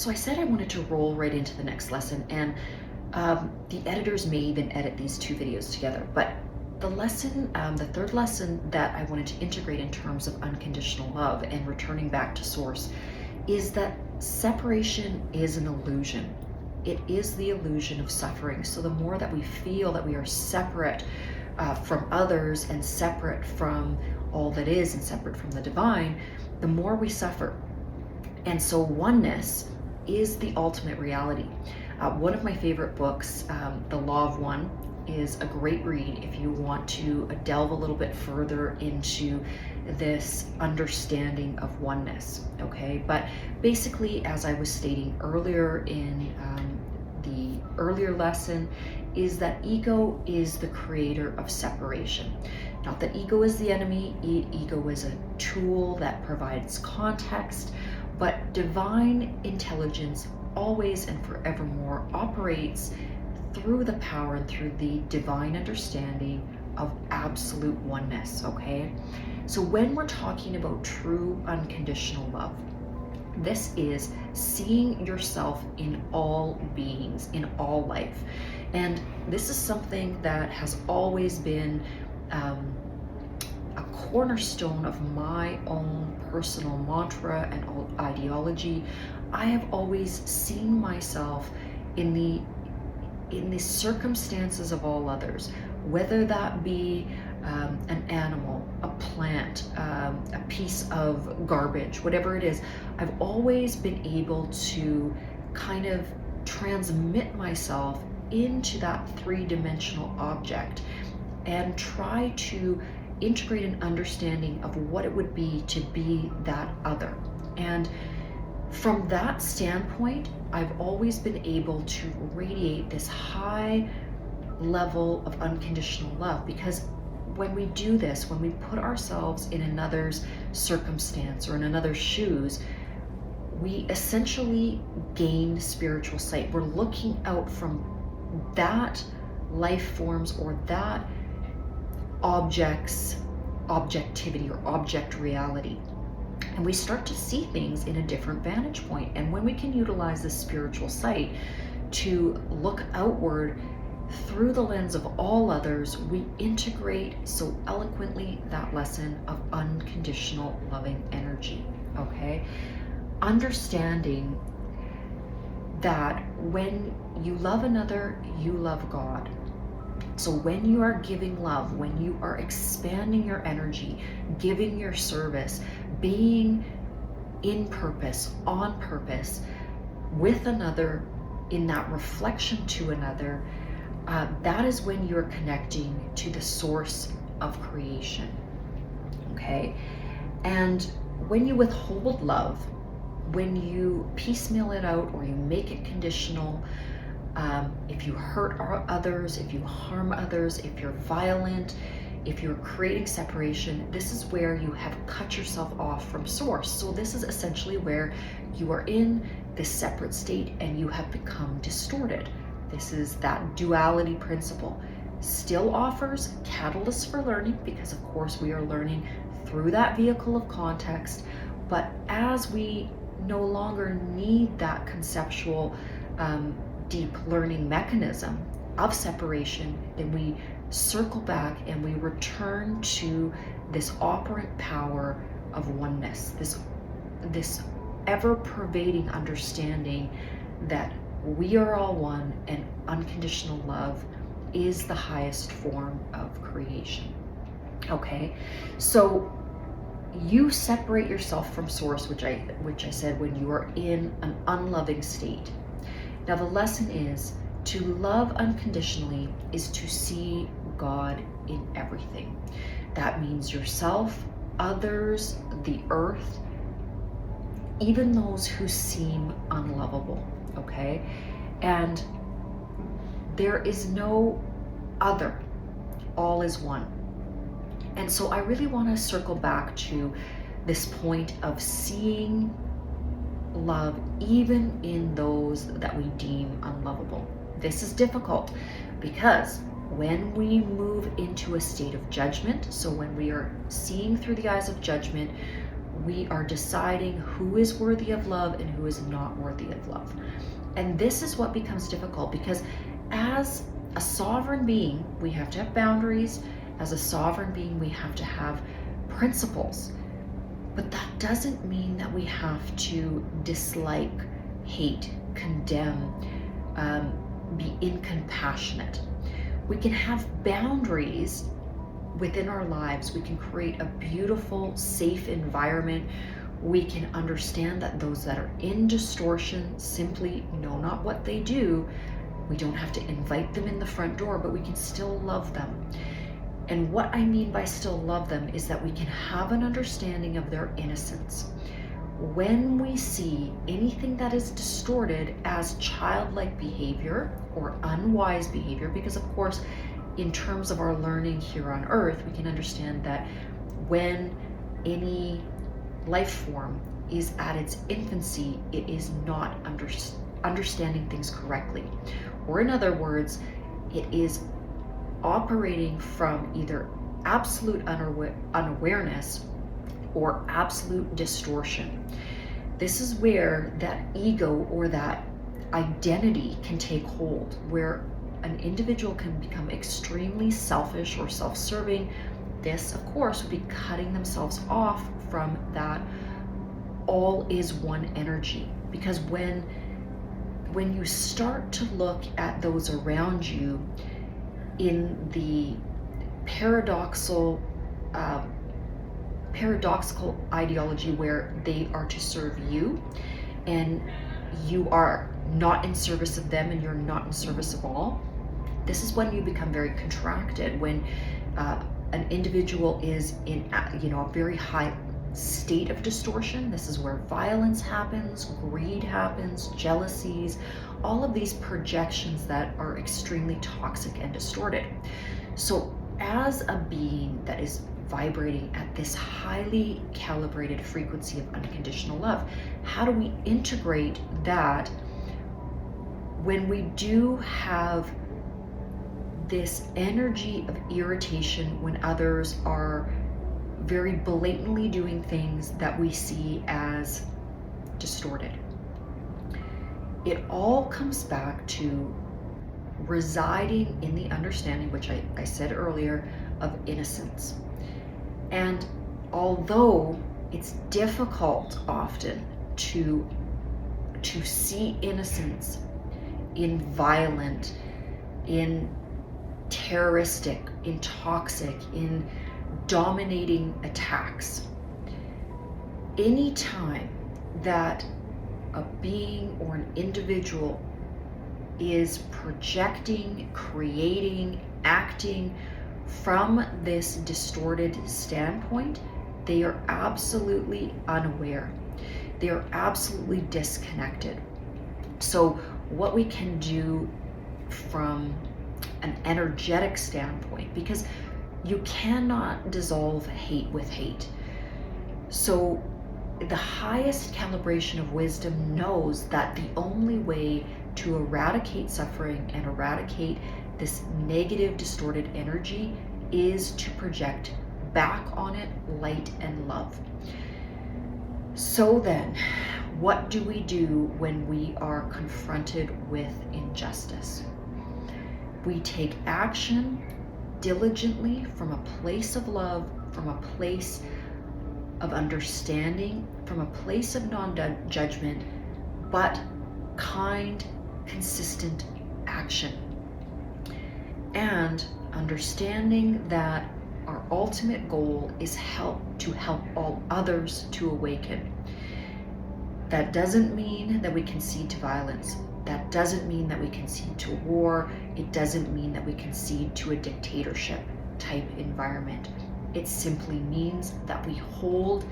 So I said I wanted to roll right into the next lesson, and the editors may even edit these two videos together, but the lesson, the third lesson that I wanted to integrate in terms of unconditional love and returning back to source is that separation is an illusion. It is the illusion of suffering. So the more that we feel that we are separate from others and separate from all that is and separate from the divine, the more we suffer. And so oneness is the ultimate reality. One of my favorite books, The Law of One, is a great read if you want to delve a little bit further into this understanding of oneness, okay? But basically, as I was stating earlier in the earlier lesson, is that ego is the creator of separation. Not that ego is the enemy, ego is a tool that provides context, but divine intelligence always and forevermore operates through the power and through the divine understanding of absolute oneness, okay? So when we're talking about true unconditional love, this is seeing yourself in all beings, in all life. And this is something that has always been a cornerstone of my own personal mantra and ideology. I have always seen myself in the circumstances of all others, whether that be an animal, a plant, a piece of garbage, whatever it is. I've always been able to kind of transmit myself into that three-dimensional object and try to integrate an understanding of what it would be to be that other. And from that standpoint, I've always been able to radiate this high level of unconditional love, because when we do this, when we put ourselves in another's circumstance or in another's shoes, we essentially gain spiritual sight. We're looking out from that life forms or that object's objectivity or object reality. And we start to see things in a different vantage point. And when we can utilize this spiritual sight to look outward through the lens of all others, we integrate so eloquently that lesson of unconditional loving energy, okay? Understanding that when you love another, you love God. So when you are giving love, when you are expanding your energy, giving your service, being in purpose, on purpose, with another, in that reflection to another, that is when you're connecting to the source of creation, okay? And when you withhold love, when you piecemeal it out or you make it conditional, if you hurt others, if you harm others, if you're violent, if you're creating separation, this is where you have cut yourself off from source. So this is essentially where you are in this separate state and you have become distorted. This is that duality principle. Still offers catalysts for learning, because of course we are learning through that vehicle of context. But as we no longer need that conceptual deep learning mechanism of separation, then we circle back and we return to this operant power of oneness, this ever-pervading understanding that we are all one and unconditional love is the highest form of creation. Okay, so you separate yourself from source, which I said, when you are in an unloving state. Now the lesson is, to love unconditionally is to see God in everything. That means yourself, others, the earth, even those who seem unlovable, okay? And there is no other. All is one. And so I really want to circle back to this point of seeing love even in those that we deem unlovable. This is difficult because when we move into a state of judgment, so when we are seeing through the eyes of judgment, we are deciding who is worthy of love and who is not worthy of love. And this is what becomes difficult, because as a sovereign being, we have to have boundaries. As a sovereign being, we have to have principles. But that doesn't mean that we have to dislike, hate, condemn, be incompassionate. We can have boundaries within our lives. We can create a beautiful, safe environment. We can understand that those that are in distortion simply know not what they do. We don't have to invite them in the front door, but we can still love them. And what I mean by still love them is that we can have an understanding of their innocence. When we see anything that is distorted as childlike behavior or unwise behavior, because of course, in terms of our learning here on earth, we can understand that when any life form is at its infancy, it is not understanding things correctly. Or in other words, it is operating from either absolute unawareness or absolute distortion. This is where that ego or that identity can take hold, where an individual can become extremely selfish or self-serving. This, of course, would be cutting themselves off from that all is one energy. Because when you start to look at those around you in the paradoxical ideology where they are to serve you and you are not in service of them and you're not in service of all, this is when you become very contracted. When an individual is in a very high state of distortion, this is where violence happens, greed happens, jealousies, all of these projections that are extremely toxic and distorted. So as a being that is vibrating at this highly calibrated frequency of unconditional love, how do we integrate that when we do have this energy of irritation, when others are very blatantly doing things that we see as distorted? It all comes back to residing in the understanding, which I said earlier, of innocence. And although it's difficult often to see innocence in violent, in terroristic, in toxic, in dominating attacks, anytime that a being or an individual is projecting, creating, acting from this distorted standpoint, they are absolutely unaware. They are absolutely disconnected. So what we can do from an energetic standpoint, because you cannot dissolve hate with hate. So the highest calibration of wisdom knows that the only way to eradicate suffering and eradicate this negative, distorted energy is to project back on it light and love. So then, what do we do when we are confronted with injustice? We take action diligently from a place of love, from a place of understanding, from a place of non-judgment, but kind, consistent action. And understanding that our ultimate goal is to help all others to awaken. That doesn't mean that we concede to violence. That doesn't mean that we concede to war. It doesn't mean that we concede to a dictatorship type environment. It simply means that we hold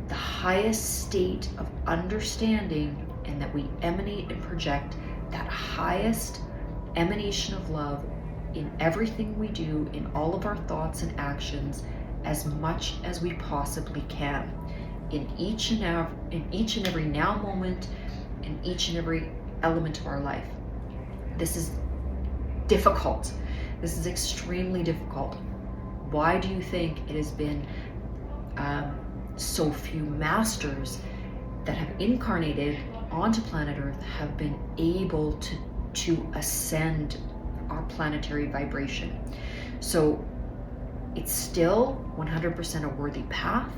the highest state of understanding and that we emanate and project that highest emanation of love in everything we do, in all of our thoughts and actions, as much as we possibly can, in each and every now moment, in each and every element of our life. This is difficult. This is extremely difficult. Why do you think it has been so few masters that have incarnated onto planet Earth have been able to ascend our planetary vibration. So it's still 100% a worthy path.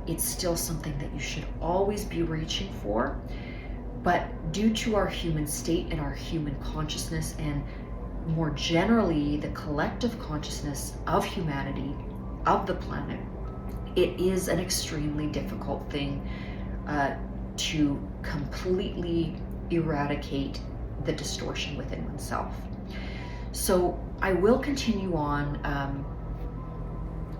It's still something that you should always be reaching for. But due to our human state and our human consciousness, and more generally the collective consciousness of humanity, of the planet, it is an extremely difficult thing to completely eradicate the distortion within oneself. So I will continue on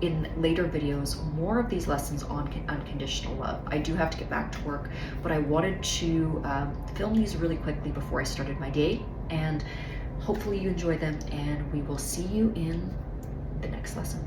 in later videos, more of these lessons on unconditional love. I do have to get back to work, but I wanted to film these really quickly before I started my day, and hopefully you enjoy them, and we will see you in the next lesson.